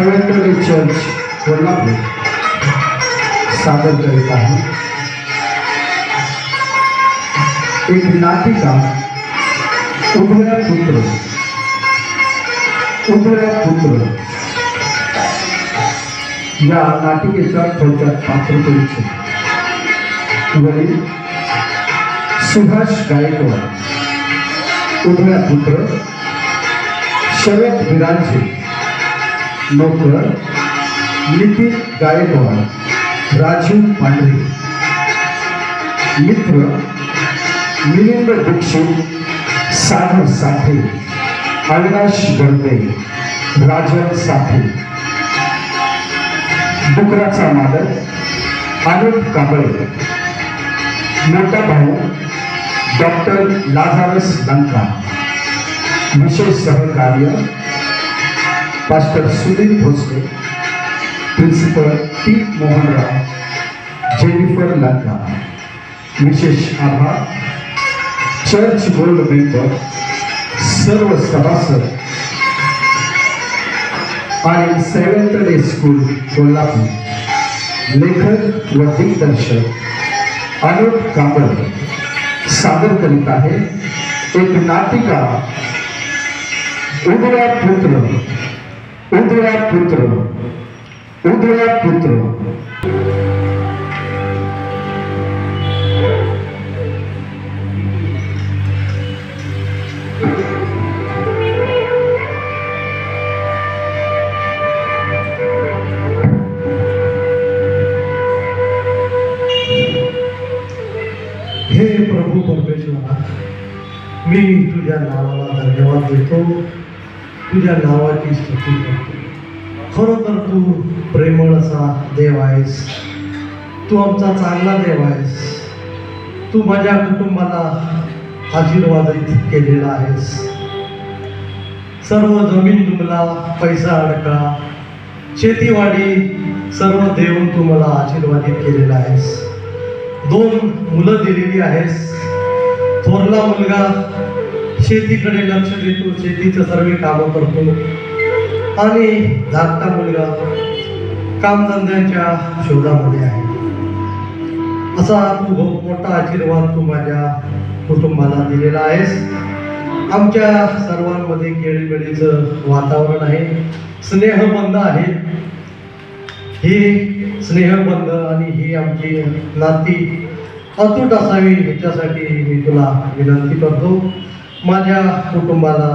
सेवेंटरी church Kolhapur सादर करीत आहे एक नाटिका उभया पुत्र या नाटिकेचा थोडक्यात पात्र परिचय वरील सुभाष गायकवाड उभया पुत्र शरद विरांचे नोकर नितीन गायकवाड राजीव पांढरे मित्र मिलिंद दीक्षित सागर साठे अविनाश गर्दे राजन साठे डुकराचा मालक अनुप कांबळे मोठा भाऊ डॉक्टर लाझारस लंका विशेष सहकार्य pastor Sudhir Bhosale principal T Mohanrao Jennifer Lanka विशेष आभार चर्च गोल्ड मेंबर सर्व सभासद आणि सेवेंथ डे स्कूल कोल्हापूर लेखक व दिग्दर्शक अनुप कांबळे सादर करीत आहे एक नाटिका उदया पुत्र हे प्रभू परमेश्वरा, मी तुझ्या नावाला धन्यवाद देतो, तुझ्या नावाची स्तुती करतो. खरोखर तू प्रेमळ असा देव आहेस, तू आमचा चांगला देव आहेस. तू माझ्या कुटुंबाला आशीर्वादित केलेला आहेस. सर्व जमीन तुम्हाला पैसा अडका शेतीवाडी सर्व देऊन तू मला आशीर्वादित केलेला आहेस. 2 मुलं दिलेली आहेस. थोरला मुलगा शेतीकडे लक्ष देतो, शेतीचं सर्व कामं करतो, आणि धाकटा मुलगा कामधंद्याच्या शोधामध्ये आहे. असा तू खूप मोठा आशीर्वाद तू माझ्या कुटुंबाला दिलेला आहेस. आमच्या सर्वांमध्ये खेळीमेळीचं वातावरण आहे, स्नेहबंध आहे. ही स्नेहबंध आणि ही आमची नाती अतूट असावी ह्याच्यासाठी मी तुला विनंती करतो. माझ्या कुटुंबाला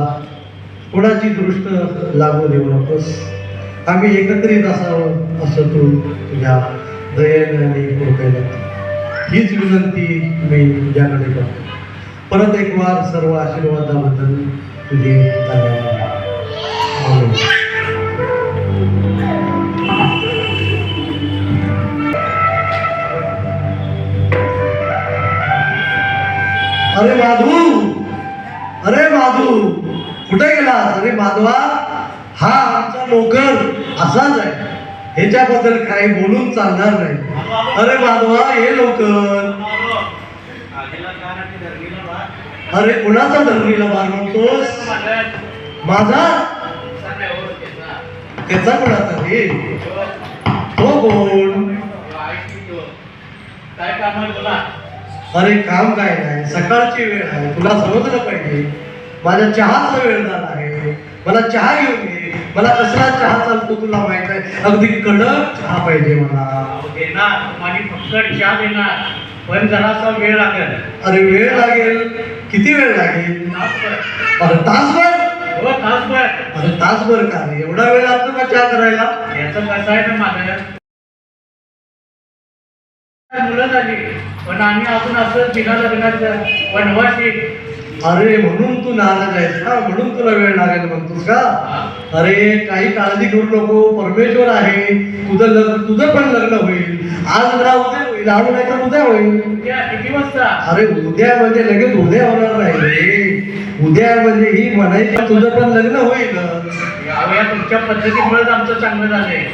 कोणाची दृष्ट लागू देऊ नकोस. आम्ही एकत्रित असावं असं तू तुझ्या दयेने आणि कृपेने हीच विनंती मी तुझ्याकडे करतो. परत एक वार सर्व आशीर्वादाबद्दल तुझे धन्यवाद. अरे माधू कुठे गेला? अरे माधवा, हा आमचा नोकर असाच आहे, ह्याच्याबद्दल काही बोलून चालणार नाही. अरे माधवा, हे लवकर. अरे कुणाचा धरणीला बार म्हणतोस? माझा? त्याचा कुणाचा रे? तो कोण? अरे काम काय नाही, सकाळची वेळ आहे, तुला समजलं पाहिजे. माझ्या चहाचा वेळ झाला आहे, मला चहा घेऊन ये. मला कसला चहा चालतो तुला माहित आहे, अगदी कडक चहा पाहिजे मला. फक्त चहा देणार, पण जरासा वेळ लागेल. अरे वेळ लागेल? किती वेळ लागेल? अरे तासभर? हो, तासभर. अरे तासभर का रे? एवढा वेळ लागतो का चहा करायला? याचं कसं आहे ना, माझं मुलं झाली, पण आम्ही अजून असं बिना लग्नाचं वनवासी. अरे म्हणून तू नाराज आहेस का? म्हणून तुला वेळ लागेल म्हणतोस का? अरे काही काळजी करू नको, परमेश्वर आहे. तुझं पण लग्न होईल. आज ना उद्या होईल, आज नाही तर उद्या होईल. उद्या किती वाजता? अरे उद्या म्हणजे लगेच उद्या होणार नाही रे. उद्या म्हणजे ही म्हणायची तुझं पण लग्न होईल. या तुमच्या पद्धतीमुळेच आमचं चांगलं झालंय.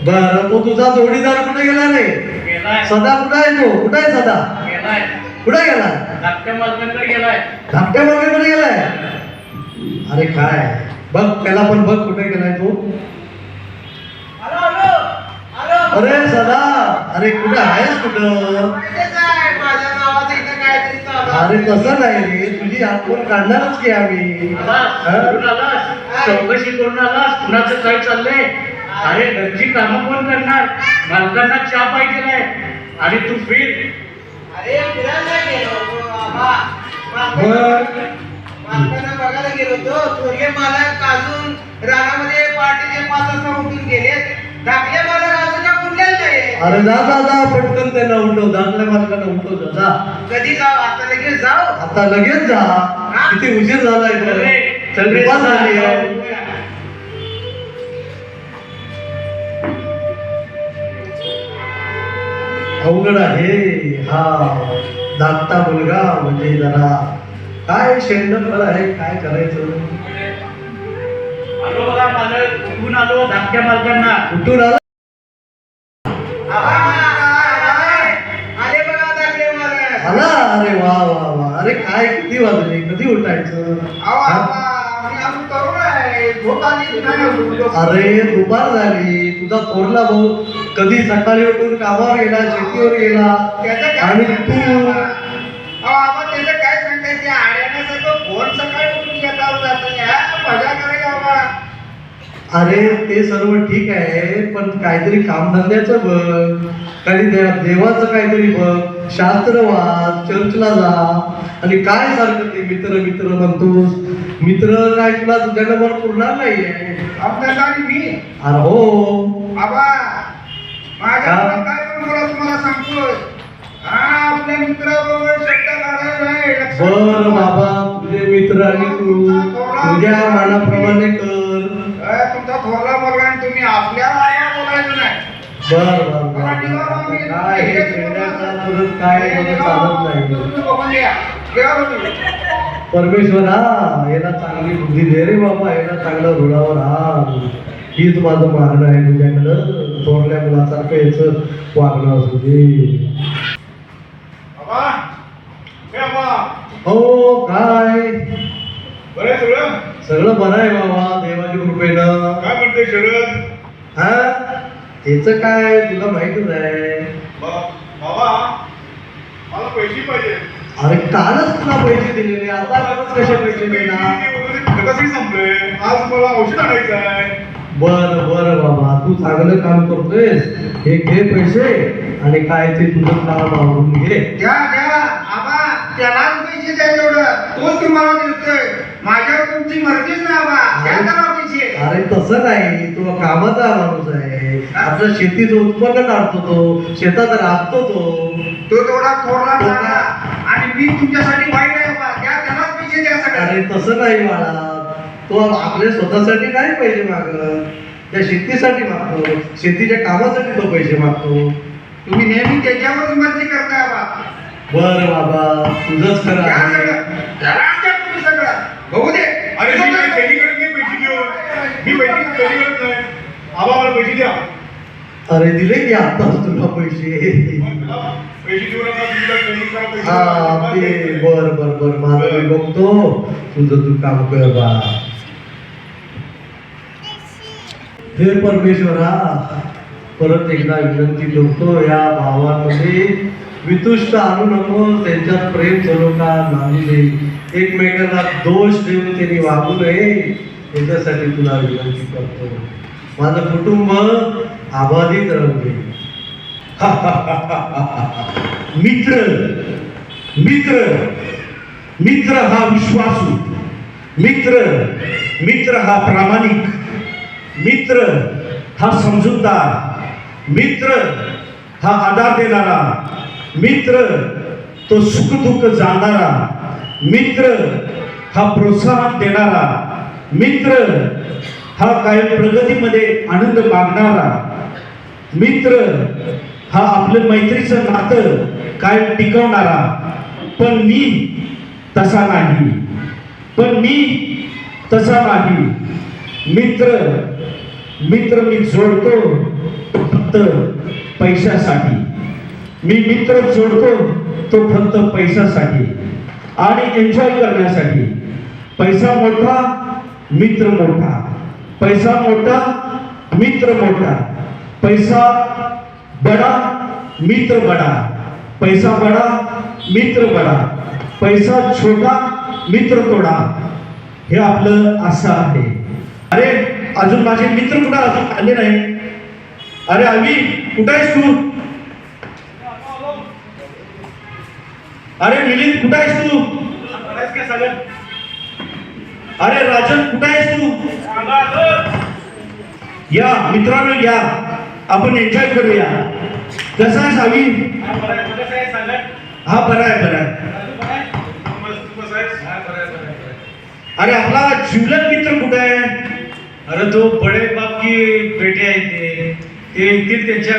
बरं, तो तुझा जोडीदार कुठे गेला रे? गेलाय. सदा कुठे आहे? तो कुठे आहे सदा? गेलाय. कुठे गेला? धाकट्या मालकांकडे गेलाय. धाकट्या मालकाकडे गेलाय? अरे काय बघ, त्याला पण बघ कुठे गेलाय तो. अरे सदा, अरे कुठं आहेस कुठं? माझ्या नावाचं इथं काहीतरी चालू आहे. अरे तसं नाही रे, तुझी आठवण काढणारच की आम्ही. कुठून आलास? चौकशी करून आलास कुणाचं काय चाललंय? अरे घरची कामं कोण करणार? मालकांना चहा पाहिजे आहे आणि तू फिर. अरे फिरायला गेलो होतो बाबा. मालकांना बघायला गेलो होतो. थोरले मालक अजून रानामध्ये पार्टीचे 5 वाजता उठून गेलेत. धाकले मालक अजून का उठलेले नाही. अरे जा जा जा, पटकन त्यांना उठव, दाखल्या मालकांना उठव जा, जा. कधी जाऊ? आता लगेच जाऊ? आता लगेच जा, किती उशीर झालाय चल रे, तर. चल रे, दुपार झाली आहे. अवघड आहे हा धाकटा मुलगा, म्हणजे जरा काय शेंडफळ आहे, काय करायचं. आलो बघा मालक, कुठून आलो धाकट्या मालकांना. कुठून आला? आले बघा धाकले मालक. आला? अरे वा वा वा, अरे काय किती वाजले, कधी उठायचं? आवा, मी अजून तरुण आहे. झोप आली नाही उठलो. अरे दुपार झाली, तुझा थोरला भाऊ कधी सकाळी उठून कामावर गेला, शेतीवर गेला, त्याचं काय आणि सांगताय तू आबा? आबा, त्याचं काय सांगताय? ते आड्याण्यासारखं फोन सकाळी उठून शेतावर जातं. मजा करायला बाबा. अरे ते सर्व ठीक आहे, पण काहीतरी कामधंद्याचं बघ, काही देवाचं काहीतरी बघ, शास्त्र वाच, चर्चला जा. आणि काय सारखं ते मित्र मित्र म्हणतोस? मित्र काय तुला तुझ्या नंबर पुरणार नाहीये. आपल्याला आणि मी अरे हो, आबा, माझ्या का? मनात काय पण मला तुम्हाला सांगतोय. आपल्या मित्राबरोबर शब्द काढायला नाही. लक्षात बर ठेवा. बाबा, तुझे मित्र आणि तू तुझ्या मनाप्रमाणे कर. तुमचा थोरला मुलगा आणि तुम्ही आपल्या बोलायचं नाही. बर बर बर, काय हे खेळण्याचा परत काय मला चालत नाही. तुम्ही बघून घ्या. घ्या तुम्ही. परमेश्वरा, याला चांगली बुद्धी दे रे बाबा, याला चांगलं रुळावर आण. हीच माझं मागणं आहे तुझ्याकडं. थोरल्या मुलासारखं याचं वागणं असू दे. आबा, हे आबा, हो काय, बरं आहे सगळं? सगळं बरं आहे बाबा, देवाच्या कृपेनं. काय म्हणते शरद? हा, त्याचं काय तुला माहितच आहे. बाबा, मला पैसे पाहिजे. अरे कालच तुला पैसे दिलेले, आता परत कसे पैसे देणार? कसे संपले? आज मला औषध आणायचं आहे. बर बर बाबा, तू चांगलं काम करतोयस. हे घे पैसे आणि काय ते तुझं काम आवरून घे. घ्या घ्या आबा, त्यालाच पैसे द्या तेवढं. तोच तुम्हाला देतोय. माझ्यावर तुमची मर्जीच नाही आबा. घ्या त्याला पैसे. अरे तसं नाही, तू कामाचा माणूस आहे. आपल्या शेतीचं उत्पन्न काढतो तो, शेतात राबतो तो. तो तेवढा थोरला झाला आणि मी तुमच्यासाठी वाईट आहे आबा. घ्या त्यालाच पैसे द्या सगळे. अरे तसं नाही बाळा, तो आपल्या स्वतःसाठी नाही पैसे मागत, त्या शेतीसाठी मागतो, शेतीच्या कामासाठी तो पैसे मागतो. तुम्ही नेहमी त्याच्यावरच मर्जी करताय आबा. बर बाबा, तुझंच खरं घ्या आहे. सगळं. घ्या तुम्ही सगळं. बघू दे. अरे मी काय चेली करत नाही पैसे घेऊन. मी पैसे चेली करत नाही. आबा मला पैसे द्या. अरे दिले की आताच तुला पैसे. पैसे देऊ नका. तुला ट्रेनिंग करा पैसे हा ते द्या. बर बर बर, माझं मी बघतो, तुझं तू काम कर बा. हे परमेश्वरा, परत एकदा विनंती करतो, या भावांमध्ये वितुष्ट आणू नको, त्यांच्यात प्रेम सलोखा नांदू दे, एकमेकांना दोष देऊन त्यांनी वागू नये, याच्यासाठी तुला विनंती करतो. माझं कुटुंब आबाधित राहू दे. मित्र मित्र मित्र हा विश्वासू, मित्र मित्र हा प्रामाणिक, मित्र हा समजूतदार, मित्र हा आधार देणारा, मित्र तो सुखदुःख जाणणारा, मित्र हा प्रोत्साहन देणारा, मित्र हा काय प्रगतीमध्ये आनंद मागणारा, मित्र हा आपलं मैत्रीचं नातं काय टिकवणारा. पण मी तसा नाही, पण मी तसा नाही. मित्र मित्र मी जोडतो फक्त पैशासाठी. मी मित्र जोडतो तो फक्त पैशासाठी आणि एन्जॉय करण्यासाठी. पैसा मोठा, मित्र मोठा. पैसा मोठा, मित्र मोठा. पैसा बडा मित्र बडा, पैसा बडा मित्र बडा, पैसा छोटा मित्र तोडा, हे आपलं असं आहे. अरे अजून माझे मित्र कुठं अजून आले नाही. अरे आम्ही कुठं आहेस तू? अरे मिलिंद कुठं आहेस तू? अरे राजन कुठं आहेस तू? या मित्रांनो या, आपण एन्जॉय करूया. कसा आहे सावी? हा बरा आहे बरा आहे. अरे आपला जिवलग मित्र कुठे आहे? अरे तो बडे बाप की बेटे आहे ते येतील त्यांच्या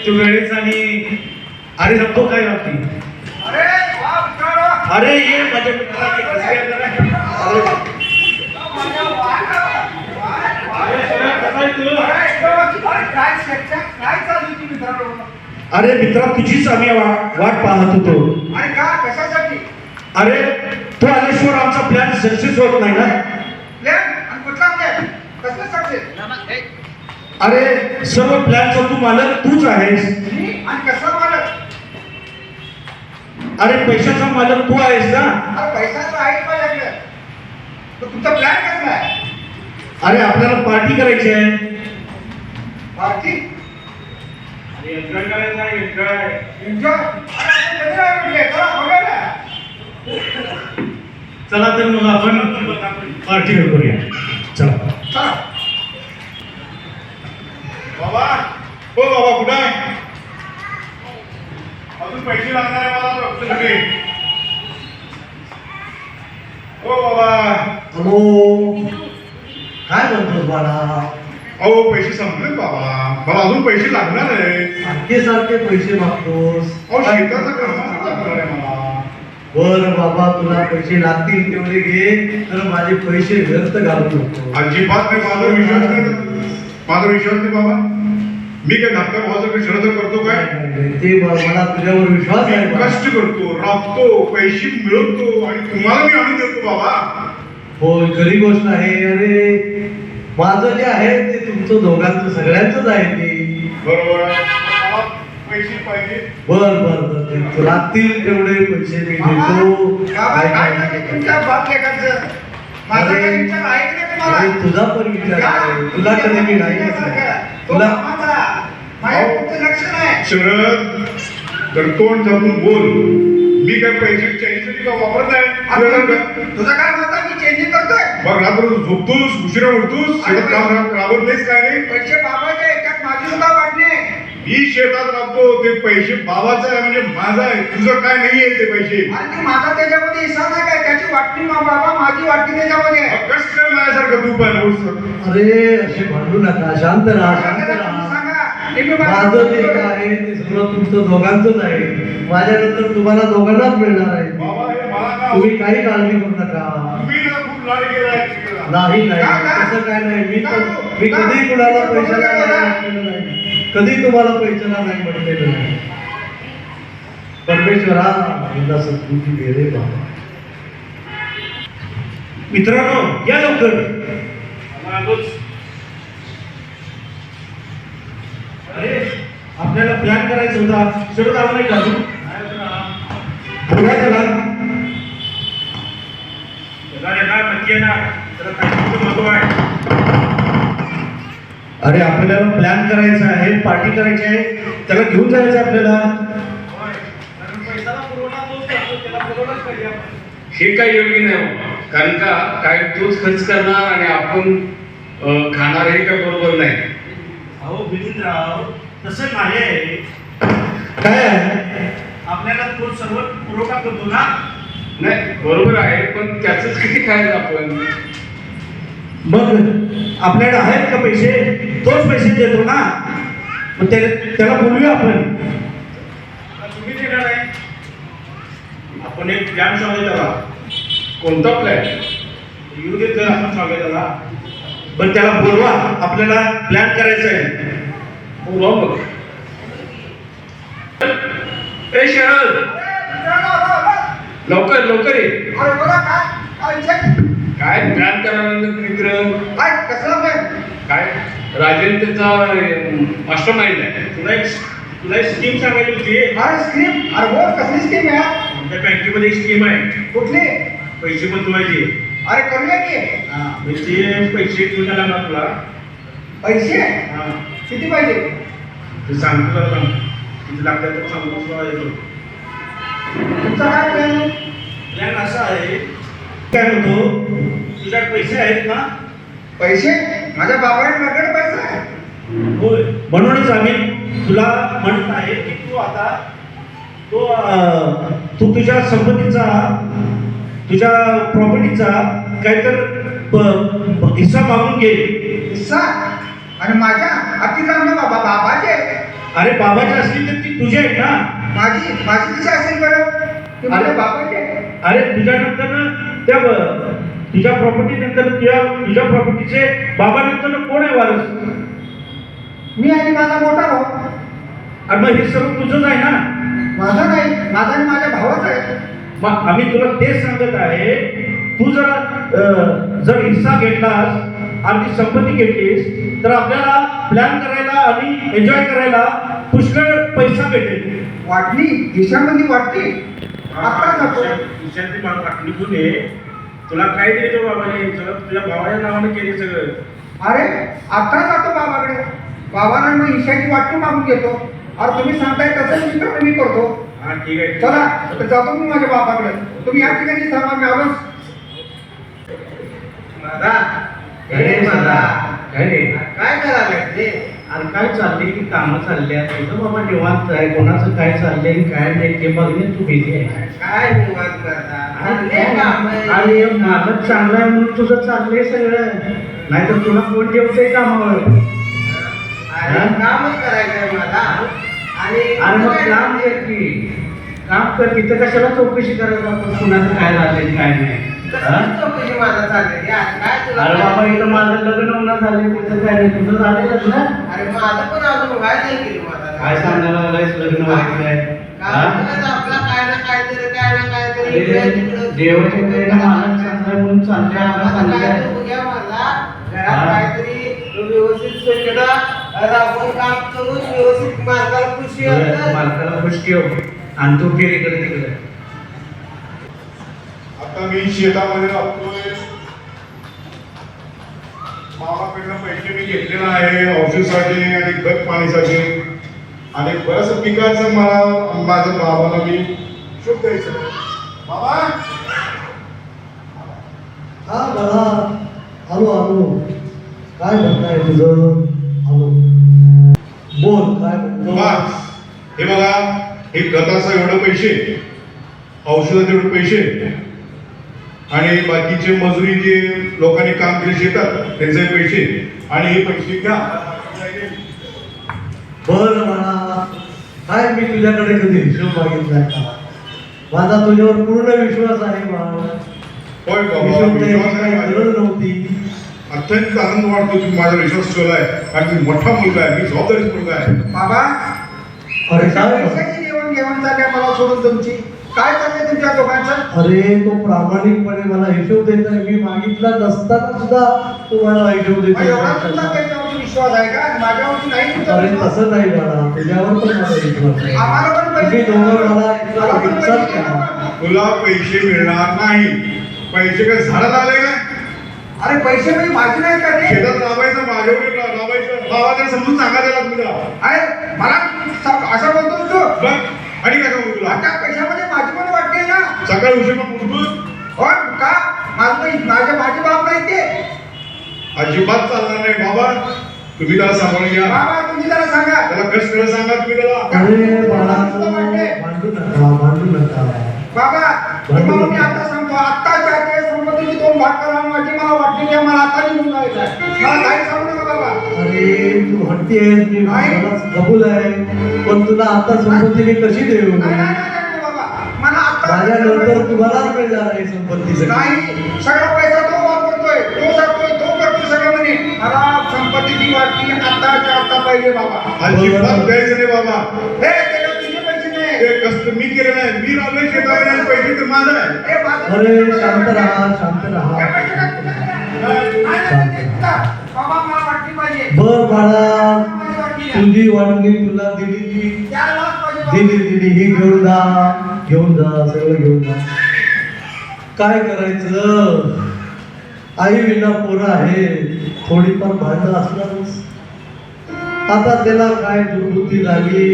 वेळेस आणि अरे नको काय बाबती. अरे ये माझ्या मित्राला. अरे मित्रा तुझीच आम्ही वाट पाहत होतो. अरे का कशासाठी अरे तू आल्याशिवाय आमचा प्लॅन सक्सेस होत नाही ना. प्लॅन आणि कुठला प्लॅन कसं सक्सेस अरे सर्व प्लॅनचा तू मालक तूच आहेस. आणि कसा मालक अरे पैशाचा मालक तू आहेस ना. पैसा तर आहे माझ्याकडे तर तुमचा प्लॅन कसला आहे अरे आपल्याला पार्टी करायची आहे. पार्टी एन्जॉय करायचा एन्जॉय. एन्जॉय चला बघायला चला तर मग आपण पार्टी करूया. चला. चला बाबा हो बाबा कुठं आहे? अजून पैसे लागणार आहे मला रक्तासाठी. हो बाबा. हॅलो, काय म्हणतोस बाळा? अहो पैसे संपलेत बाबा, मला अजून पैसे लागणार आहे. सारखे सारखे पैसे मागतोस. अहो शेताचं काम लागणार आहे मला. बर बाबा, तुला पैसे लागतील तेवढे घे, तर माझे पैसे व्यर्थ घालू नको. अजिबात नाही, माझा विश्वास नाही, माझा विश्वास नाही बाबा. मी काय धाकट्या भावाचं शरद करतो काय? ते मला तुझ्यावर विश्वास आहे मी बाळा. कष्ट करतो, राबतो, पैसे मिळवतो आणि तुम्हाला मी आणून देतो बाबा. होय, खरी गोष्ट आहे. अरे माझं जे आहे ते तुमचं दोघांचं सगळ्यांचंच आहे ते. बरोबर आहे. मला पैसे पाहिजे. बर बर बर, ते लागतील तेवढे पैसे मी देतो. बाबा काय नाही तुमच्या बाप लेखाचं माझा काही विचार आहे की नाही अरे, तुम्हाला तुझा पण विचार आहे. तुला कधी मी नाही म्हटलं. तुला तुला माझ्या तुमचं लक्ष नाही शरद तर तोंड जपून बोल. मी काय पैसे चैनीसाठी का वापरत नाही. तुझा काय म्हणता मी चेंजिंग करतोय मग रात्र झोपतोस, उशिरा उठतोस, शेतात काम राबत नाहीस काय नाही. पैसे बाबाचे त्यात माझी सुद्धा वाटणे मी शेतात राबतो, ते पैसे बाबाचं आहे म्हणजे माझा आहे, तुझं काय नाहीये ते पैसे. आणि ती माझा त्याच्यामध्ये हिस्सा नाही काय त्याची वाटणी बाबा माझी वाटणी त्याच्यामध्ये आहे. कष्ट कर माझ्यासारखं तू पण उठ. अरे असे भांडू नका, शांत राहा, शांत तुम्ही राहा. सांगा नेहमी माझं जे काय आहे ते सगळं तुमचं दोघांचंच आहे. माझ्यानंतर तुम्हाला दोघांनाच मिळणार आहे. बाबा हे मला का तुम्ही काही काळजी करू नका. तुम्ही ना खूप लाड केलाय तिकडे. नाही तसं काय नाही. मी कधी कुणाला पैशाला नाही म्हटलेलं नाही. कधी तुम्हाला पैशाला नाही म्हटलेलं नाही. परमेश्वरा मला सद्बुद्धी दे रे बाबा. मित्रांनो या लवकर. अरे आपल्याला प्लॅन करायचा होता. शरद आला नाही का अजून? बोला त्याला. अरे आपल्याला प्लॅन करायचा आहे, पार्टी करायची आहे, त्याला घेऊन जायचं आपल्याला. हे काही योग्य नाही बाबा. कारण का काय तोच खर्च करणार आणि आपण खाणार हे काय बरोबर नाही. अहो मिलिंदराव तसं नाही आहे. काय आहे? आपल्याला तो सर्व पुरवठा करतो ना. नाही बरोबर आहे, पण त्याच किती खायचं आपण. मग आपल्याकडे आहेत का पैसे? तोच पैसे देतो ना. मग त्याला बोलूया आपण. तुम्ही देणार आहे. आपण एक प्लॅन सांगूया त्याला. कोणता प्लॅन? येऊ देत तर आपण सांगूया त्याला. पण त्याला बोलवा, आपल्याला प्लॅन करायचा आहे. बोला बघ. ए शरद लवकर लवकर ये. अरे बोला काय विषय काय प्लॅन करायला मित्र? काय कसला प्लॅन काय राजेंद्रचा मास्टर माइंड आहे. तुला एक तुला स्कीम सांगायची होती. अरे स्कीम, अरे बोल कसली स्कीम आहे? आमच्या बँकेमध्ये स्कीम आहे, कुठली? पैसे गुंतवायचे. अरे करूया की. म्हणजे पैसे घेऊन आला ना तुला. पैसे हा. किती पाहिजे? ते सांगतो तुला सांग. किती लागतात तर सांगतो तुला येतो. तुमचा काय प्लॅन? प्लॅन असा आहे, काय म्हणतो, तुझ्याकडे पैसे आहेत ना? पैसे? माझ्या बाबाकडे माझ्याकडे पैसा आहे. होय, म्हणूनच आम्ही तुला म्हणत आहे की तू आता तू तुझ्या संपत्तीचा, तुझ्या प्रॉपर्टीचा काहीतर हिस्सा मागून घे. हिस्सा? आणि माझ्या अतिक्रम बाबा बाबाचे? अरे बाबाची असली तर ती तुझी आहे ना. माझी कशी असेल बरं? ती माझ्या बाबाची आहे. अरे तुझ्यानंतर त्या तुझ्या प्रॉपर्टी नंतर तुझ्या प्रॉपर्टीचे बाबा नंतर कोण आहे वारस? मी आणि माझा मोठा भाऊ. आणि मग हे सर्व तुझंच आहे ना. माझा नाही, माझा आणि माझ्या भावाचा आहे. मग आम्ही तुला तेच सांगत आहे, तू जर हिस्सा घेतलास आणि ती संपत्ती घेतलीस तर आपल्याला प्लॅन करायला आणि एन्जॉय करायला पुष्कळ पैसा भेटेल. वाटणी देशामध्ये वाटते. आता जातो. खिशातली वाटणी घेऊन ये. तुला काय दिले तो बाबाने? तुझ्या भावाच्या नावाने केले सगळं. अरे आता जातो बाबाकडे. बाबांना मग ईशाची वाटणी मागून घेतो. अरे तुम्ही सांगताय तसं मी करतो. हा ठीक आहे. चला तर जातो मी माझ्या बाबाकडे. तुम्ही या ठिकाणी थांबा, मी आलोच. दादा, अरे दादा. काय रे? काय करायला ते? अरे काय चाललंय की कामं चालली आहेत तुझं बाबा निवांत आहे. कोणाचं काय चाललंय काय नाही ते बघणे तू बिझी आहे. काय निवांत करता? चालले काम आहे. अरे माझं चांगलं आहे म्हणून तुझं चाललंय सगळं. नाहीतर तुला कोण ठेवतंय कामावर? अरे कामच करायचंय मला. आणि अरे मग काम कर की. काम कर की. तर कशाला चौकशी करायचं आपण कुणाचं काय झालंय काय नाही? हा? कसली चौकशी माझा चाललेली आहे? काय तुला अरे बाबा इथं माझं लग्न होणार झालंय त्याचं काय नाही. तुझं झालंय लग्न? अरे माझं पण अजून व्हायचं आहे की माझा. काय सांगायला लागलायस लग्न व्हायचंय? हा? आपला काय ना काहीतरी अरे, देवाच्या दयेनं मला चांगलं म्हणून चाललंय आपलं चांगलं. बघूया मला घरात हा. काहीतरी व्यवस्थित स्वच्छता राबवून काम करून व्यवस्थित मार्गाला खुशी असतं. मालकाला खुश ठेव आणि तू फिर इकडे तिकडे. आता मी शेतामध्ये राहतोय. मामाकडनं पैसे मी घेतलेला आहे औषधासाठी आणि खत पाणीसाठी आणि बरंच पिकाचं मला माझ्या बाबाला मी शुभ द्यायचं. बाबा हा बाळा, आलो. काय म्हणताय तुझं? आलो. बोल काय म्हणतो? बस हे बघा, हे खताचं एवढं पैसे, औषधाचे एवढे पैसे आणि बाकीचे मजुरी जे लोकांनी काम केले शेतात त्यांचे पैसे आणि हे पैसे घ्या. बरं बाळा, काय मी तुझ्याकडे कधी हिशोब मागितलाय का? माझा तुझ्यावर पूर्ण विश्वास आहे बाळा. होय बाबा, हिशोब द्यायची विश्वास आहे काही माझ्यावर. गरज नव्हती. अत्यंत आनंद वाटतो की माझा विश्वास ठेवलाय आणि मी मोठा मुलगा आहे, मी जबाबदारीचा मुलगा आहे. बाबा अरे काय? पैशाची देवाणघेवाण चालल्या मला सोडून तुमची. काय चाललंय तुमच्या दोघांचं? अरे तो प्रामाणिकपणे मला हिशोब देत आहे. मी मागितला नसताना सुद्धा तू मला हिशोब मग एवढा तुमचा देतो. त्याच्यावरती विश्वास आहे का? आणि माझ्यावरती नाही तुमचा अरे विश्वास? तसं नाही बाळा, तुझ्यावर पण माझा विश्वास आहे. आम्हाला पण तुम्ही पैसे दोघं मला इतका आम्हाला पण हिंसाच पैसे करा. द्या. तुला पैसे मिळणार नाही. पैसे काय झाडात आले काय? अरे पैसे म्हणजे माझी नाही का रे? शेतात राबायचं, माझ्यावर राबायचं. बाबाला समजून सांगायला तुला अरे मला असं बोलतोस तू? बघ आणि काय सांगू तुला? आता पैशामध्ये माझी पण वाटते ना. सकाळी उशीर उठतोस, हो का? माझे बाप नाही ते. अजिबात चालणार नाही. बाबा तुम्ही त्याला सांभाळून घ्या. बाबा तुम्ही त्याला सांगा. त्याला कष्ट करायला सांगा तुम्ही त्याला. अरे बाळा, भांडू नका. बाबा तुम्हाला मी आता सांगतो, आत्ताच्या ते संपत्तीची 2 भाग करा. माझी मला वाटते की मला आता निघून जायचं आहे. मला काही सांगू नका बाबा. अरे तू म्हणतेस, मी नाही. मला कबूल आहे, पण तुला आता संपत्ती मी कशी देऊ? नाही बाबा, मला आता माझ्यानंतर तुम्हालाच मिळणार आहे संपत्ती. नाही. सगळा पैसा तो वापरतोय, तो जातोय, तो करतोय सगळं. म्हणे मला संपत्तीची वाटणी आताच्या आता पाहिजे बाबा. अजिबात द्यायचं नाही बाबा. हे त्याला तुझे पैसे नाही. ते कष्ट मी केलं नाही. मी राबलोय शेतावर आणि पैसे तर माझा आहे. हे माझं- अरे शांत राहा, शांत हे राहा. पैसे काय तुझे? नाही, बाबा मला वाटणी पाहिजे. बर बाळा, माझी वाटणी तुझी वाटणी तुला दिली दिली ही घेऊन जा सगळं घेऊन जा. काय करायचं, आई विना पोरं आहे, थोडीफार भांडण असणारच. आता त्याला काय दुर्बुद्धी झाली,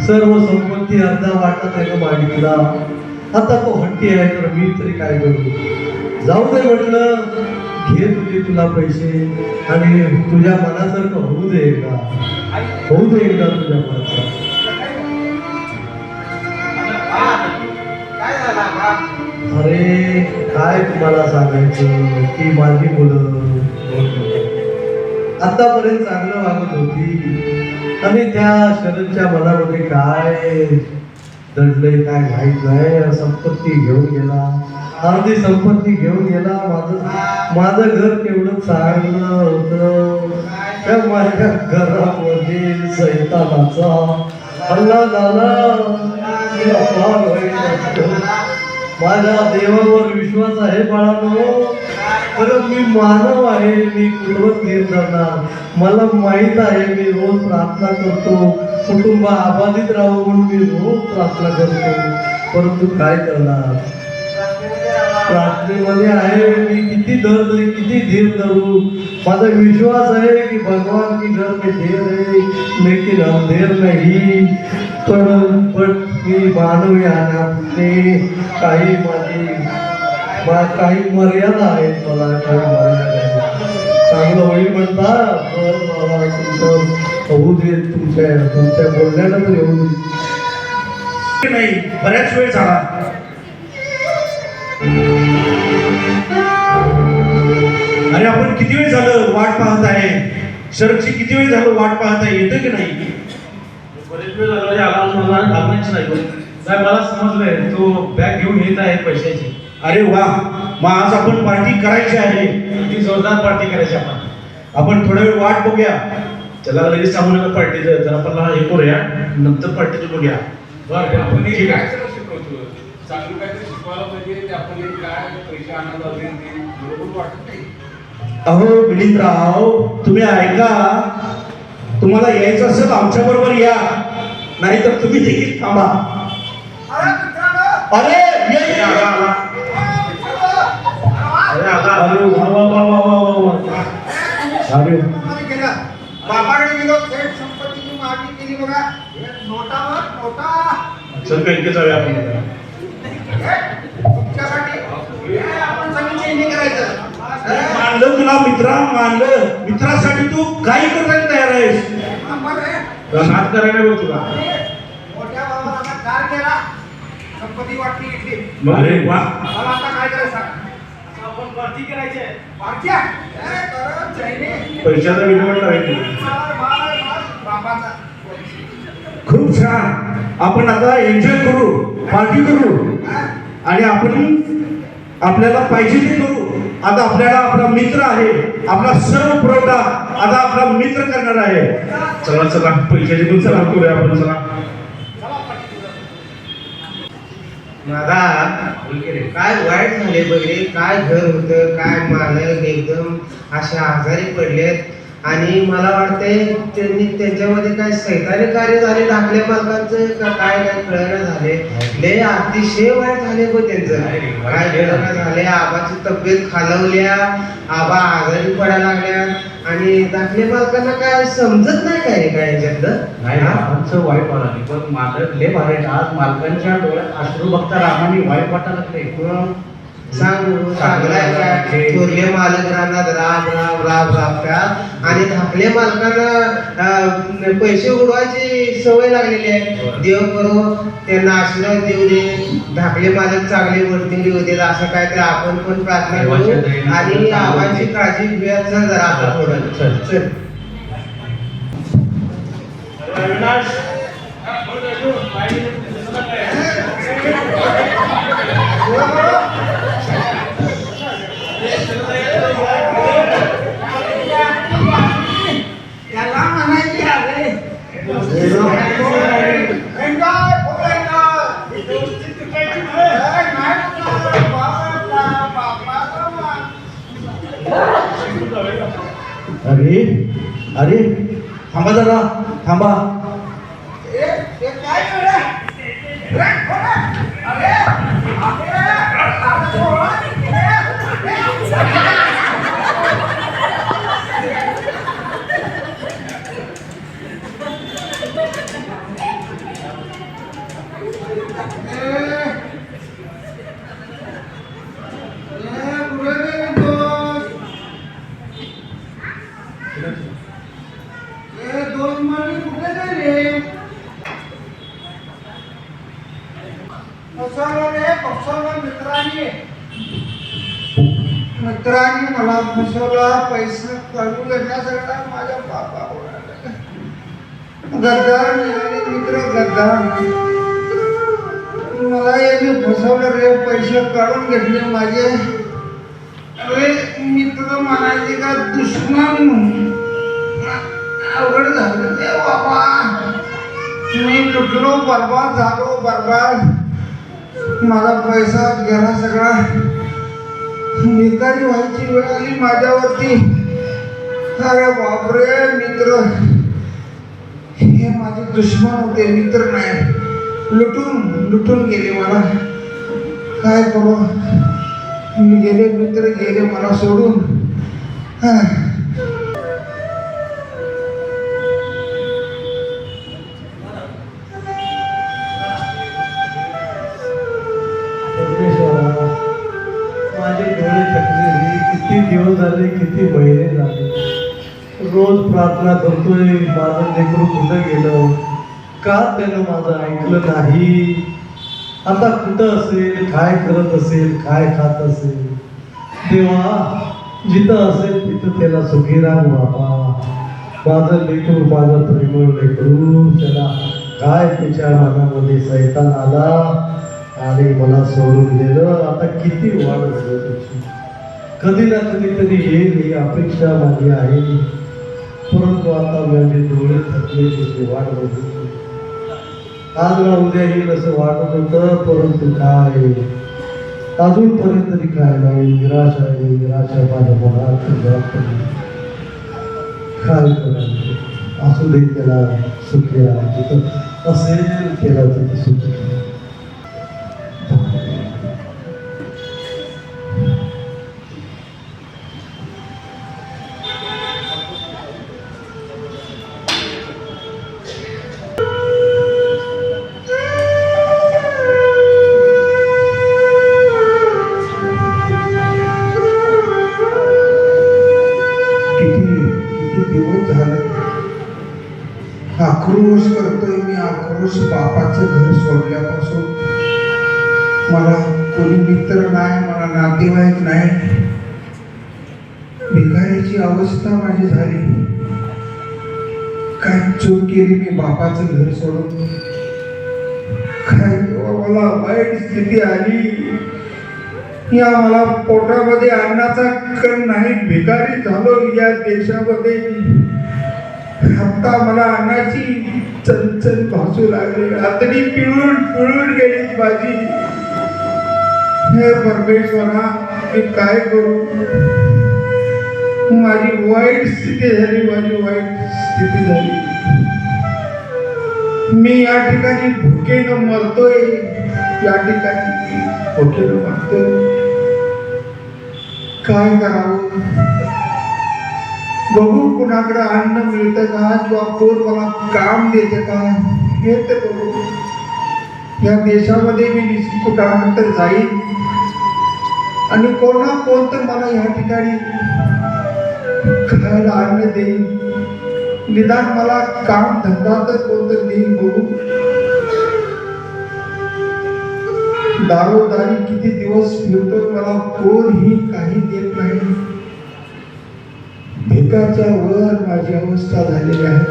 सर्व संपत्ती अर्धा वाटा त्यानं मागितला. आता तो हट्टी आहे तर मी तरी काय करू. जाऊ दे म्हटलं, घे तुला पैसे आणि तुझ्या मनासारखं होऊ दे एकदा तुझ्या मनासारखं. काय झालं आबा? अरे काय तुम्हाला सांगायचं की माझी मुलं आतापर्यंत चांगलं वागत होती आणि त्या शरदच्या मनामध्ये काय दडलंय काय माहित नाही. संपत्ती घेऊन गेला, अर्धी संपत्ती घेऊन गेला. माझं घर केवढं चांगलं होतं, त्या माझ्या घरामध्ये सैतानाचा हल्ला झाला. माझ्या देवावर विश्वास आहे बाळांनो, खरं मी मानव आहे, मी कुठवर धीर धरणार. मला माहित आहे मी रोज प्रार्थना करतो, कुटुंब आबाधित राहू म्हणून मी रोज प्रार्थना करतो, परंतु काय करणार, प्रार्थनेमध्ये आहे मी किती धीर धरू. माझा विश्वास आहे की भगवान की घर में देर है लेकिन अंधेर नहीं. पण मी मानव या नाते काही काही मर्यादा आहेत, मला काही मर्यादा आहेत. चांगलं होईल म्हणता बाबा, तुमचं होऊ दे, तुमच्या बोलण्याला तर येऊ दे. नाही, बऱ्याच वेळ झाला. अरे आपण किती वेळ झालं वाट पाहत आहे, शरदची किती वेळ झालं वाट पाहत आहे, येतं की नाही. बरेच वेळ झाला आला मला लागण्याची नाही. साहेब मला समजलंय तो बॅग घेऊन येत आहे पैशाची. अरे वा, मग आज आपण पार्टी करायची आहे. ती जोरदार पार्टी करायची आपण थोडा वेळ वाट बघूया. त्याला लगेच सांगू नका पार्टीचं, जरा आपल्याला हे करूया, नंतर पार्टीचं बघूया. बरं आपण हे काय सगळं शिकवतो, चांगलं काहीतरी शिकवायला पाहिजे. ते आपण हे काय पैसे आणायला वगैरे ते बरोबर वाटत नाही. अहो मिलिंदराव, तुम्ही ऐका, तुम्हाला यायचं असेल आमच्या बरोबर या, नाहीतर तुम्ही देखील थांबा. अरे ये. अरे वा वा वा वा वा वा वा. अरे बापाकडे गेलो, थेट संपत्तीची मागणी केली बघा. नोटावर नोटा. चल बँकेत जाऊया आपण. तुमच्यासाठी आपण सगळी चेंजिंग करायचं. मानलं तुला मित्रा, मानलं. मित्रासाठी तू काही करायला तयार आहेस. हात करायला बघ तुला. मोठ्या बाबाला कार केला, संपत्ती वाटणी घेतली. अरे वा. मला आता काय करायचं सांग. आपण पार्टी करायची आहे. पार्टी पैशाचा विनिमय करायची. बाबाचा खूप छान. आपण आता एन्जॉय करू, पार्टी करू आणि आपण आपल्याला पाहिजे ते करू. आता आपल्याला आपला मित्र आहे, आपला सर्व पुरवठा आता आपला मित्र करणार आहे. चला चला पैशाची पण सलाम करूया आपण. चला दादा, काय वाईट झाले बघले. काय घर होतं, काय मालक एकदम असे आजारी पडलेत आणि मला वाटतंय त्यांनी त्यांच्यामध्ये काय सैतानी कार्य झाले धाकल्या मालकांचं का काय कळणं झाले. लय अतिशय वाईट झाले बघ त्यांचं. काय वेदना झाले, आबाची तब्येत खालवल्या, आबा आजारी पडायला लागल्या आणि धाकल्या मालकांना काय समजत नाही काय याच्यातलं. नाही आमचं वाईट वाला नाही, पण मालक लय भारी आहेत. आज मालकांच्या डोळ्यात अश्रू बघता रामाने वाईट वाटायला लागले. सांगू चांगलाय काय. थोरले मालक रानात राब राब राब राबतात आणि धाकले मालकांना पैसे उडवायची सवय लागलेली आहे. देव करो त्यांना आशीर्वाद देऊ दे, धाकले मालक चांगले वरती देऊ देत, असं काय तर आपण पण प्रार्थना करू आणि आबांची काळजी घेऊया. चल जरा आता थोडं चल. अविनाश त्याला म्हणायची आहे अरे अरे थांबा जरा थांबा. मित्रांनी मला फसवला. पैसे काढून घेण्यासाठी माझ्या बापावर गद्दार निघाले मित्र गद्दार. मला यांनी फसवलं रे. पैसे काढून घेतले माझे. अरे मित्र म्हणायचे का दुश्मन म्हणून. अवघड झालं ते बाबा. मी लुटलो बर्बाद झालो बर्बाद. माझा पैसा गेला सगळा. भिकारी व्हायची वेळ आली माझ्यावरती. अरे बापरे मित्र हे माझे दुश्मन होते मित्र नाही. लुटून गेले मला. काय करू. मी गेले मित्र गेले मला सोडून. माझे डोळे थकले. किती दिवस झाले किती महिने झाले. रोज प्रार्थना करतोय माझं लेकरू कुठं गेलं. का त्यानं माझं ऐकलं नाही. आता कुठं असेल काय करत असेल काय खात असेल. देवा जिथं असेल तिथं त्याला सुखी राख बाबा. माझं लेकरू माझं प्रेमळ लेकरू. त्याला काय त्याच्या मनामध्ये सैतान आला आणि मला सोडून गेलं. आता किती वाढ झाली त्याची. कधी ना कधीतरी येईल ही अपेक्षा माझी आहे. परंतु आता माझे डोळे थकले त्याची वाट बघितली. आज ना उद्या येईल असं वाटत होतं. परंतु काय अजूनपर्यंत तरी काय नाही. निराशा आहे निराशा माझ्या मनात जास्त काय करायचं. असू दे त्याला सुखी राहा. जिथं असेल त्याला तिथं सुखी राहा. आक्रोश करतोय मी. आक्रोश बापाचं घर सोडल्यापासून. मला कोणी मित्र नाही. मला नातेवाईक नाही. भिकारीची अवस्था माझी झाली. काय चूक केली मी बापाचं घर सोडून. काय मला वाईट स्थिती आली. या मला पोटामध्ये अन्नाचा कण नाही. भिकारी झालो या देशामध्ये. आता मला अन्नाची चणचण भासू लागली. आतडी पिळून गेली माझी. हे परमेश्वरा मी काय करू. माझी वाईट स्थिती झाली. माझी वाईट स्थिती झाली. मी या ठिकाणी भुकेनं मरतोय. या ठिकाणी भुकेनं मरतोय. काय करावं. बघू कुणाकडे अन्न मिळतं का किंवा कोण मला काम देते का हे तर बघू. या देशामध्ये मी कुठानंतर जाईन आणि कोण ना कोण तर मला या ठिकाणी खायला अन्न देईल. निदान मला काम धंदा तर कोणतं देईल बघू. दारोदारी किती दिवस फिरतो. मला कोणही काही देत नाही. भिकाच्या वर माझी अवस्था झालेली आहे.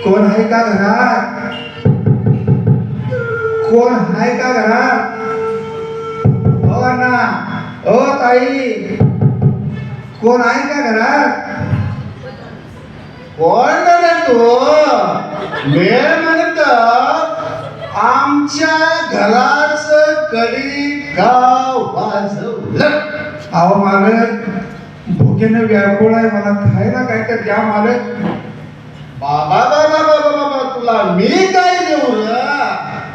कोण आहे का घरात. कोण आहे का घरात. हो ना. हो ताई. कोण आहे का घरात. कोण म्हणतो. वेळ म्हणत आमच्या घराचं कडी गाव वाजवलं. अहो मालक भुकेनं व्याकुळ आहे, मला खायला काय तर द्या मालक. बाबा बाबा बाबा बाबा तुला मी काय देऊ र?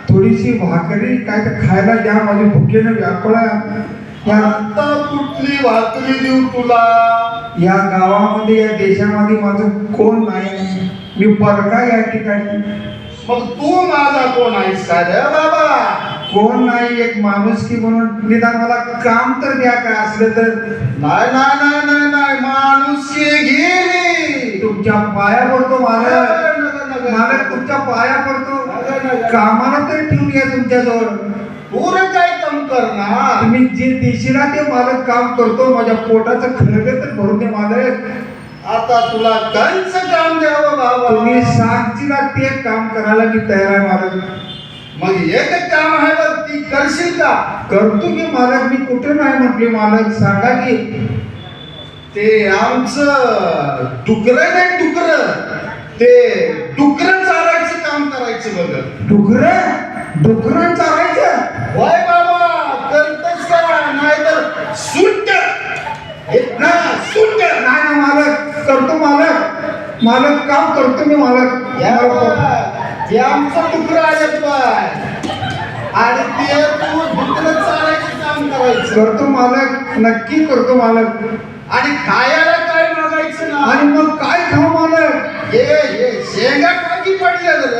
थोडीशी भाकरी काय तर खायला द्या, माझी भुकेनं व्याकुळ आहे. आता कुठली भाकरी देऊ तुला? या गावामध्ये या देशामध्ये माझं कोण नाही, मी परका या ठिकाणी. मग तू माझा कोण आहेस का रे बाबा? कोण नाही, एक माणूस की म्हणून निदान मला काम तर द्या काय असलं तर. नाही नाही नाही नाही नाही माणूस गेली. तुमच्या पाया पडतो मालक, मालक तुमच्या पाया पडतो, कामाला तर ठेवून घ्या तुमच्याजवळ. तू रे काय काम करणार? तुम्ही जे देशीला ते मालक काम करतो, माझ्या पोटाचं खळगे तर भरून दे मालक. आता तुला कंच काम द्यावं बाबा? तुम्ही सांगशीला ते काम करायला मी तयार आहे मालक. मग एक काम आहे बघ, ती करशील का? करतो की मालक, मी कुठे नाही म्हटले मालक, सांगा की. ते आमचं डुकर नाही डुकर, ते डुकर चारायचं काम करायचं बघ. डुकरं चारायचं? होय बाबा, करतच का? नाहीतर सुट्ट ना सुट्ट. नाही ना मालक, करतो मालक, मालक काम करतो मी मालक. या बाबा, हे आमचं डुकर आहे पाय, आणि ते तू डुकर चारायचं काम करायचं. करतो मालक, नक्की करतो मालक. आणि खायला काय मागायचं ना? आणि मग काय खाऊ मालक? हे शेंगा टाकी पडल्या रे.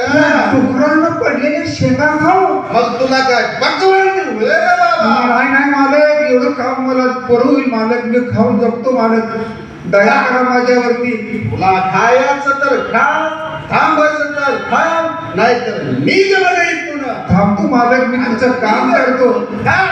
डुकरांना पडलेले शेंगा खाऊ? मग तुला काय पकवान देऊ रे बाबा? नाही नाही मालक, एवढं काम मला बरं होईल मालक, मी खाऊन जगतो मालक. दया करा माझ्यावरती. तुला खायचं तर खा, थांबायचं तर थांब, नाहीतर मी बघा इथून. थांबतो मालक, मी तुमचं काम करतो. खा.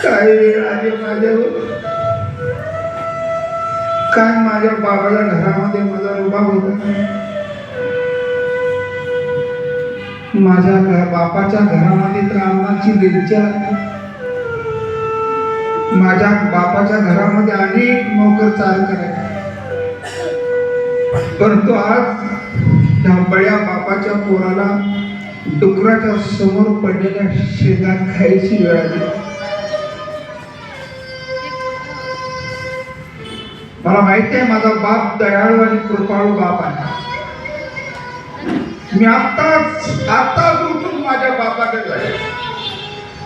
काय वेळ आली माझ्यावर, काय माझ्या बाबाच्या घरामध्ये माझा रुबाब होता. माझ्या बापाच्या घरामध्ये तर अन्नाची बेलच्या, माझ्या बापाच्या घरामध्ये अनेक नोकर चाल करायचे, परंतु आज त्या बड्या बापाच्या पोराला डुकराच्या समोर पडलेल्या शेंगा खायची वेळ आली. मला माहिती आहे माझा बाप दयाळू आणि कृपाळू बाप आहे. मी आत्ताच उठून माझ्या बापाकडे जाईल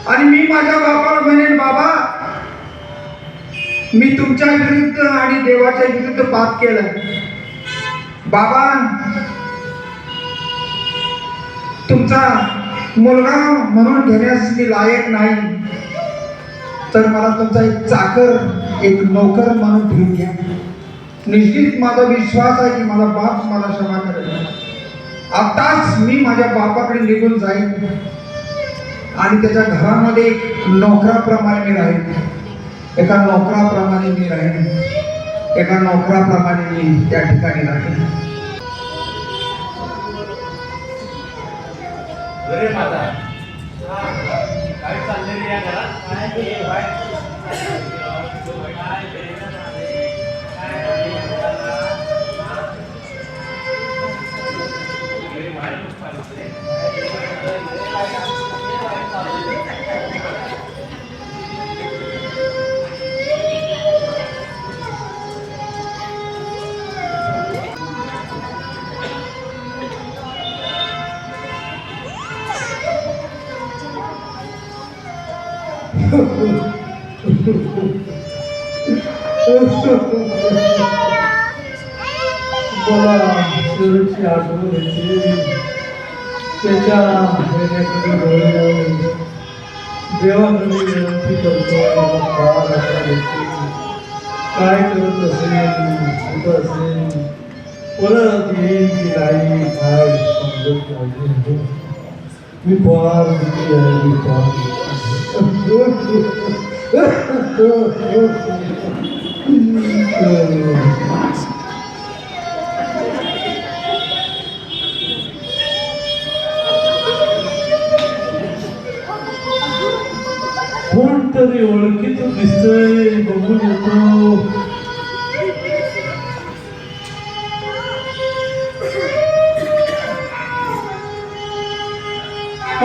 आणि मी माझ्या बापाला म्हणेन, बाबा मी तुमच्या विरुद्ध आणि देवाच्या विरुद्ध पाप केलं. बाबा तुमचा मुलगा म्हणून घेण्यास मी लायक नाही, तर मला तुमचा एक चाकर, एक नोकर म्हणून ठेवून घ्या. निश्चित माझा विश्वास आहे की माझा बाप मला क्षमा करेल. आताच मी माझ्या बापाकडे निघून जाईन आणि त्याच्या घरामध्ये एक नोकराप्रमाणे मी राहीन, एका नोकराप्रमाणे मी राहीन, एका नोकराप्रमाणे मी त्या ठिकाणी राहीन. अरे माता, काय चाललंय रे या घरात? मला शेवटची आठवण येते त्याच्या वेड्याकडे डोळे लावून देवाकडे विनंती करतो मला फार आठवण येते. काय करत असेल कुठं असेल परत येईल की नाही काय समजत नाही. मी फार दुःखी आहे, मी फार कोणतरी ओळखीचं दिसतंय, बघून येतो.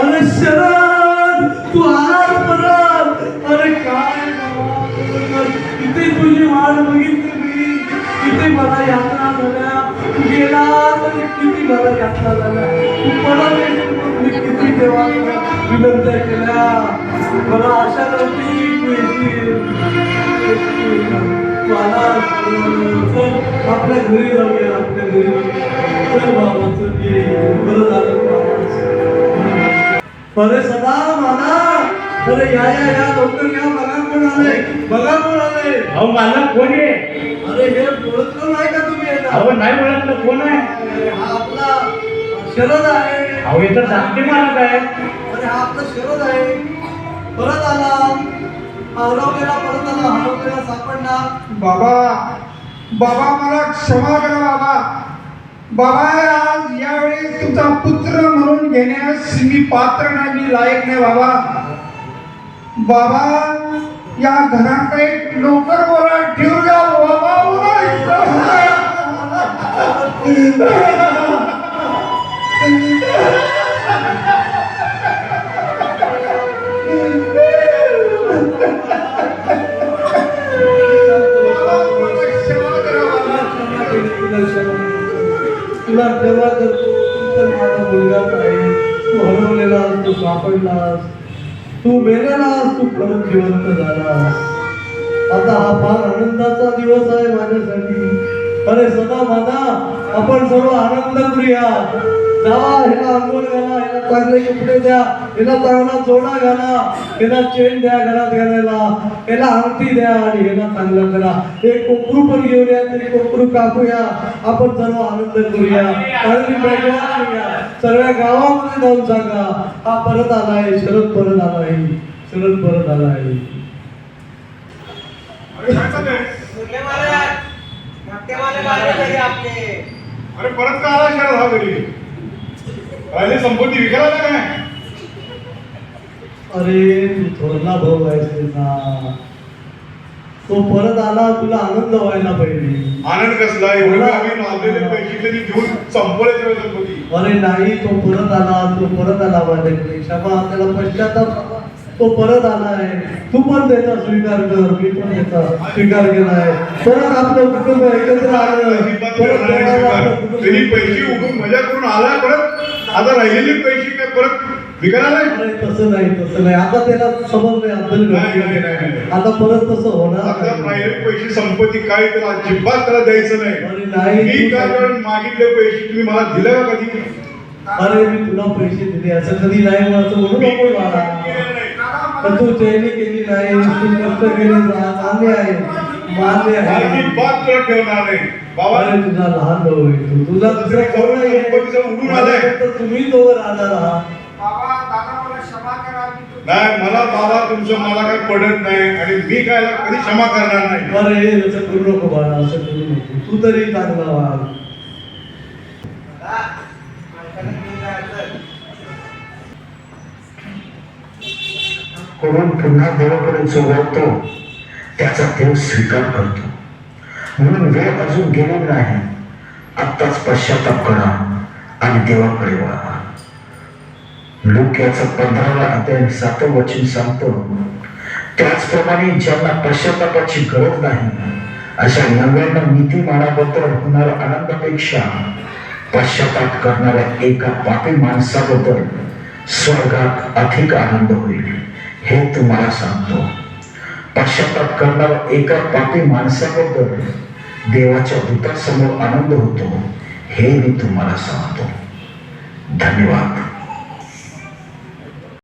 अरे शरद, तू आलास परत. अरे काय बाबा, किती तुझी वाट बघितली मी, किती मला यात्रा झाल्या. तू गेला तरी किती मला यात्रा झाल्या. तू परत येशील म्हणून मी किती देवाला विनंत्या केल्या. मला आशा नव्हती तू येशील. तू आलास. चल आपल्या घरी जाऊया, आपल्या घरी जाऊया. चल बाबा चल ये, बरं झालं तू आलास. अरे सदा माना, अरे या या या लवकर या. बघा कोण आले, बघा कोण आले. अहो मला कोण आहे? अरे हे ओळखलं नाही का तुम्ही याला? अहो नाही ओळखलं, कोण आहे? हा आपला शरद आहे. अहो येतं धाकटे मालक आहे. अरे हा आपला शरद आहे. परत आला, हरवलेला परत आला, हरवलेला सापडला. बाबा बाबा मला क्षमा करा बाबा. बाबा आज यावेळी तुमचा पुत्र म्हणून घेण्यास मी पात्र नाही, मी लायक नाही बाबा. बाबा या घरात काही नोकर बोला ठेवू द्या बाबा. तुला तेव्हा करतो तर माझा मुलगाच आहे. तू हरवलेलास, तू सापडलास, तू मेलेलास, तू परत जिवंत झालास. आता हा फार आनंदाचा दिवस आहे माझ्यासाठी. अरे सदा माझा, आपण सर्व आनंद करूया. जावा, ह्याला अंघोळ घाला, ह्याला चांगले कपडे द्या, ह्याला चांगला जोडा घाला, ह्याला चेन द्या घरात घालायला, ह्याला अंगठी द्या आणि ह्याला चांगलं करा. एक कोपरू पण घेऊन या, तरी कोपरू कापूया. आपण सर्व आनंद करूया, चांगली बैठक करूया. सर्व गावामध्ये जाऊन सांगा हा परत आलाय, शरद परत आलाय, शरद परत आलाय. अरे परत का आला शरद हा घरी? राहिले संपत्ती विकायला काय? अरे तू थोरला भाऊ आहेस ना, तो परत आला, तुला आनंद व्हायला पाहिजे. आनंद कसला? एवढे आम्ही लावलेले पैसे कधी घेऊन संपवले सगळे संपत्ती. अरे नाही, तो परत आला, तो परत आला माझ्याकडे. क्षमा, त्याला पश्चाताप झाला. तो परत आलाय. तू पण त्याचा स्वीकार कर, मी पण त्याचा स्वीकार केलाय. परत आपलं कुटुंब एकत्र आलं. परत देवाला आपलं कुटुंब. त्यांनी पैसे उठून मजा करून आला परत. आता राहिलेले पैसे काय परत विकायला नाही? अरे तसं नाही, तसं नाही. आता त्याला समजलंय अब्दुल नाही, नाही, नाही, नाही. आता परत तसं होणार आता नाही. राहिलेले पैसे संपत्ती काय त्याला अजिबात त्याला द्यायचं अरे नाही. नाही, मी तू काय कारण मागितले पैसे तुम्ही मला दिले का कधी? अरे मी तुला पैसे दिले असं कधी नाही, मग असं म्हणू नको मला. तर तू चैनी केली नाही, तू कष्ट केले, मान्य आहे, मान्य आहे. अजिबात तुला ठेवणार नाही बाबा. अरे तुझा लहान भाऊ आहे, तू तुझा दुसरा कोण नाही आहे. संपत्तीचा उडून आलाय. तर तुम्ही दोघं राहणार आहात. बाबा दादा मला क्षमा करा. नाही, मला बाबा तुमचं मला काही पडत नाही आणि मी काय कधी क्षमा करणार नाही. अरे असं करू नको बाळा, असं करू नको. तू तरी चांगला वाग. करून पुन्हा देवाकडे जो वळतो त्याचा देव स्वीकार करतो. म्हणून वेळ अजून गेलेली नाही. आत्ताच पश्चाताप करा आणि देवाकडे वळा. लोक याचा 15वा अध्याय 7वं वचन सांगतो. त्याचप्रमाणे ज्यांना पश्चातापाची गरज नाही अशा नव्याने नीतिमानाबद्दल होणाऱ्या आनंदापेक्षा पश्चाताप करणाऱ्या एका पापी माणसाबद्दल स्वर्गात अधिक आनंद होईल, हे तुम्हाला सांगतो. पश्चाताप करणारा एका पापी माणसाबद्दल देवाच्या दूतासमोर आनंद होतो हे मी तुम्हाला सांगतो. धन्यवाद.